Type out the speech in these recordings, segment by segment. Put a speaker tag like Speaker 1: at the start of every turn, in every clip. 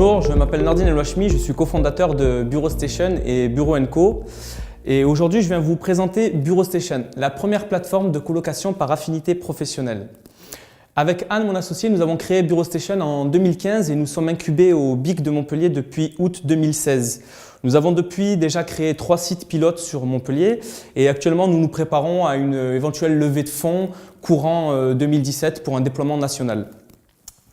Speaker 1: Bonjour, je m'appelle Nordine El Ouachmi, je suis cofondateur de Bureau Station et Bureau & Co. Et aujourd'hui, je viens vous présenter Bureau Station, la première plateforme de colocation par affinité professionnelle. Avec Anne, mon associé, nous avons créé Bureau Station en 2015 et nous sommes incubés au BIC de Montpellier depuis août 2016. Nous avons depuis déjà créé 3 sites pilotes sur Montpellier et actuellement nous nous préparons à une éventuelle levée de fonds courant 2017 pour un déploiement national.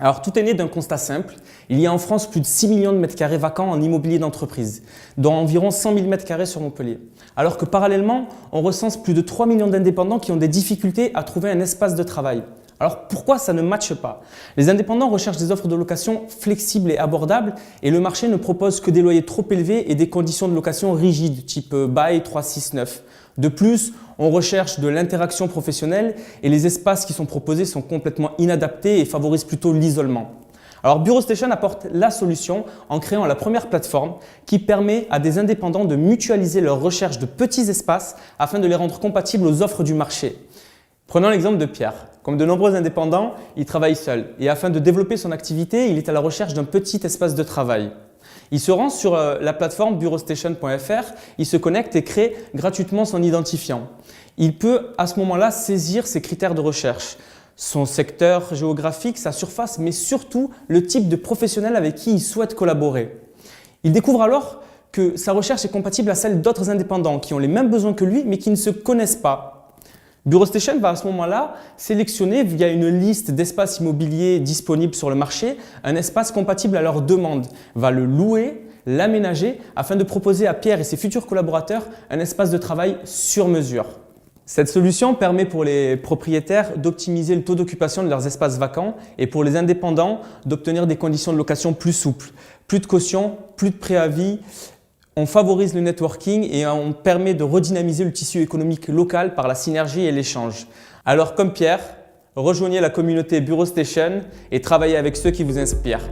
Speaker 1: Alors tout est né d'un constat simple, il y a en France plus de 6 millions de mètres carrés vacants en immobilier d'entreprise, dont environ 100 000 mètres carrés sur Montpellier. Alors que parallèlement, on recense plus de 3 millions d'indépendants qui ont des difficultés à trouver un espace de travail. Alors pourquoi ça ne matche pas? Les indépendants recherchent des offres de location flexibles et abordables et le marché ne propose que des loyers trop élevés et des conditions de location rigides, type bail 369. De plus, on recherche de l'interaction professionnelle et les espaces qui sont proposés sont complètement inadaptés et favorisent plutôt l'isolement. Alors Bureau Station apporte la solution en créant la première plateforme qui permet à des indépendants de mutualiser leur recherche de petits espaces afin de les rendre compatibles aux offres du marché. Prenons l'exemple de Pierre. Comme de nombreux indépendants, il travaille seul et afin de développer son activité, il est à la recherche d'un petit espace de travail. Il se rend sur la plateforme bureaustation.fr, il se connecte et crée gratuitement son identifiant. Il peut à ce moment-là saisir ses critères de recherche, son secteur géographique, sa surface, mais surtout le type de professionnel avec qui il souhaite collaborer. Il découvre alors que sa recherche est compatible à celle d'autres indépendants qui ont les mêmes besoins que lui mais qui ne se connaissent pas. Bureau Station va à ce moment-là sélectionner via une liste d'espaces immobiliers disponibles sur le marché un espace compatible à leur demande, va le louer, l'aménager afin de proposer à Pierre et ses futurs collaborateurs un espace de travail sur mesure. Cette solution permet pour les propriétaires d'optimiser le taux d'occupation de leurs espaces vacants et pour les indépendants d'obtenir des conditions de location plus souples, plus de caution, plus de préavis. On favorise le networking et on permet de redynamiser le tissu économique local par la synergie et l'échange. Alors comme Pierre, rejoignez la communauté Bureau Station et travaillez avec ceux qui vous inspirent.